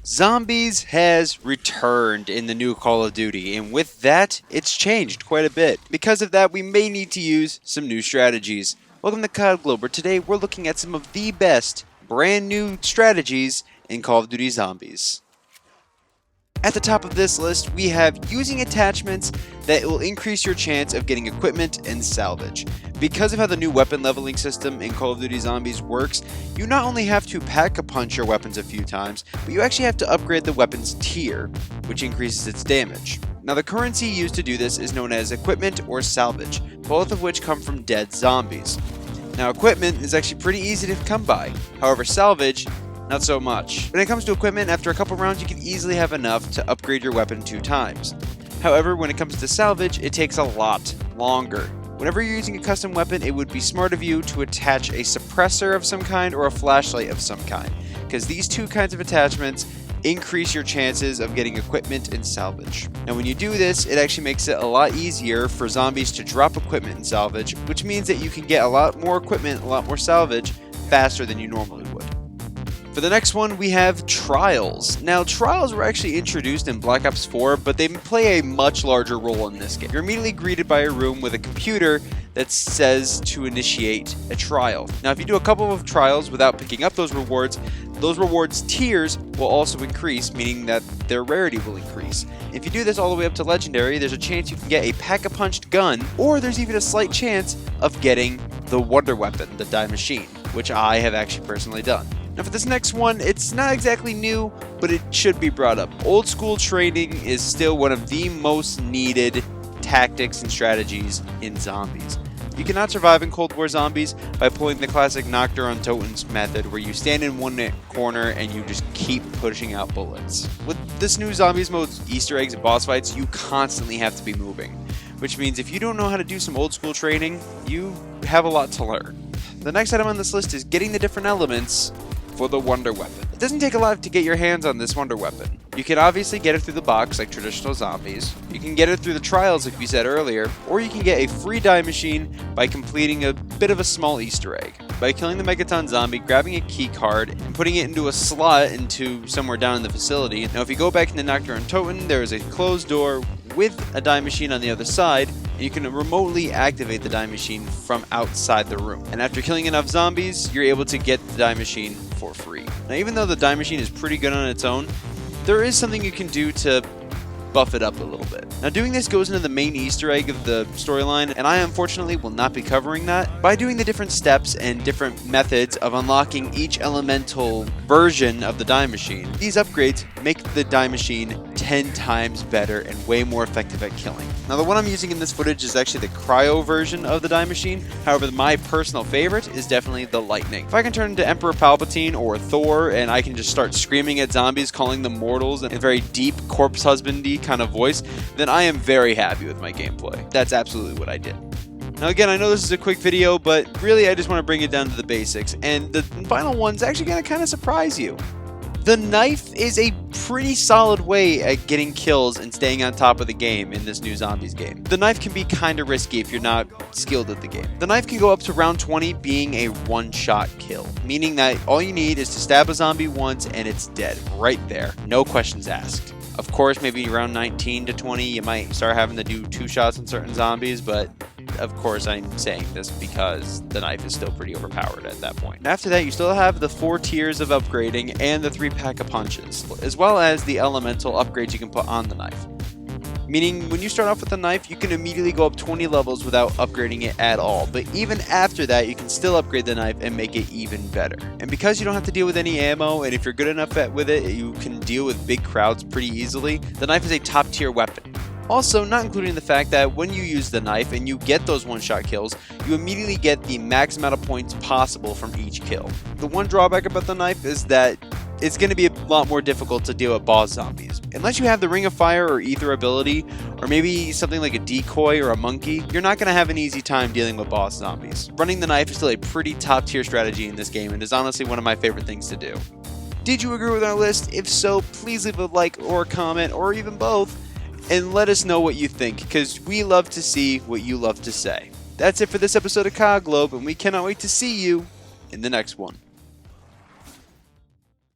Zombies has returned in the new Call of Duty, and with that, it's changed quite a bit. Because of that, we may need to use some new strategies. Welcome to COD Globe, where today we're looking at some of the best, brand new strategies in Call of Duty Zombies. At the top of this list, we have using attachments that will increase your chance of getting equipment and salvage. Because of how the new weapon leveling system in Call of Duty Zombies works, you not only have to pack-a-punch your weapons a few times, but you actually have to upgrade the weapon's tier, which increases its damage. Now, the currency used to do this is known as equipment or salvage, both of which come from dead zombies. Now, equipment is actually pretty easy to come by, however salvage, not so much. When it comes to equipment, after a couple rounds you can easily have enough to upgrade your weapon 2 times. However, when it comes to salvage, it takes a lot longer. Whenever you're using a custom weapon, it would be smart of you to attach a suppressor of some kind or a flashlight of some kind, because these two kinds of attachments increase your chances of getting equipment and salvage. Now when you do this, it actually makes it a lot easier for zombies to drop equipment and salvage, which means that you can get a lot more equipment, a lot more salvage, faster than you normally would. For the next one, we have Trials. Now, Trials were actually introduced in Black Ops 4, but they play a much larger role in this game. You're immediately greeted by a room with a computer that says to initiate a trial. Now, if you do a couple of trials without picking up those rewards tiers will also increase, meaning that their rarity will increase. If you do this all the way up to Legendary, there's a chance you can get a pack-a-punched gun, or there's even a slight chance of getting the Wonder Weapon, the Die Machine, which I have actually personally done. Now for this next one, it's not exactly new, but it should be brought up. Old school training is still one of the most needed tactics and strategies in zombies. You cannot survive in Cold War zombies by pulling the classic Knocked on Totems method, where you stand in one corner and you just keep pushing out bullets. With this new Zombies mode, Easter eggs and boss fights, you constantly have to be moving, which means if you don't know how to do some old school training, you have a lot to learn. The next item on this list is getting the different elements for the Wonder Weapon. It doesn't take a lot to get your hands on this Wonder Weapon. You can obviously get it through the box like traditional zombies, you can get it through the trials like we said earlier, or you can get a free die machine by completing a bit of a small Easter egg. By killing the Megaton zombie, grabbing a key card, and putting it into a slot into somewhere down in the facility. Now if you go back into Knocked on Totem, there is a closed door with a die machine on the other side, and you can remotely activate the die machine from outside the room. And after killing enough zombies, you're able to get the die machine for free. Now even though the die machine is pretty good on its own, there is something you can do to buff it up a little bit. Now doing this goes into the main Easter egg of the storyline, and I unfortunately will not be covering that. By doing the different steps and different methods of unlocking each elemental version of the die machine, these upgrades make the die machine 10 times better and way more effective at killing. Now the one I'm using in this footage is actually the cryo version of the die machine, however my personal favorite is definitely the lightning. If I can turn into Emperor Palpatine or Thor and I can just start screaming at zombies, calling them mortals in a very deep corpse husbandy kind of voice, then I am very happy with my gameplay. That's absolutely what I did. Now again, I know this is a quick video, but really I just want to bring it down to the basics, and the final one's actually going to kind of surprise you. The knife is a pretty solid way at getting kills and staying on top of the game in this new Zombies game. The knife can be kind of risky if you're not skilled at the game. The knife can go up to round 20 being a one-shot kill, meaning that all you need is to stab a zombie once and it's dead, right there, no questions asked. Of course, maybe around 19 to 20, you might start having to do 2 shots on certain zombies, but of course I'm saying this because the knife is still pretty overpowered at that point. After that, you still have the 4 tiers of upgrading and the 3 pack of punches, as well as the elemental upgrades you can put on the knife. Meaning, when you start off with the knife, you can immediately go up 20 levels without upgrading it at all. But even after that, you can still upgrade the knife and make it even better. And because you don't have to deal with any ammo, and if you're good enough with it, you can deal with big crowds pretty easily, the knife is a top tier weapon. Also, not including the fact that when you use the knife and you get those one-shot kills, you immediately get the max amount of points possible from each kill. The one drawback about the knife is that it's going to be a lot more difficult to deal with boss zombies. Unless you have the Ring of Fire or Ether ability, or maybe something like a decoy or a monkey, you're not going to have an easy time dealing with boss zombies. Running the knife is still a pretty top tier strategy in this game and is honestly one of my favorite things to do. Did you agree with our list? If so, please leave a like or a comment, or even both, and let us know what you think, because we love to see what you love to say. That's it for this episode of COD Globe, and we cannot wait to see you in the next one.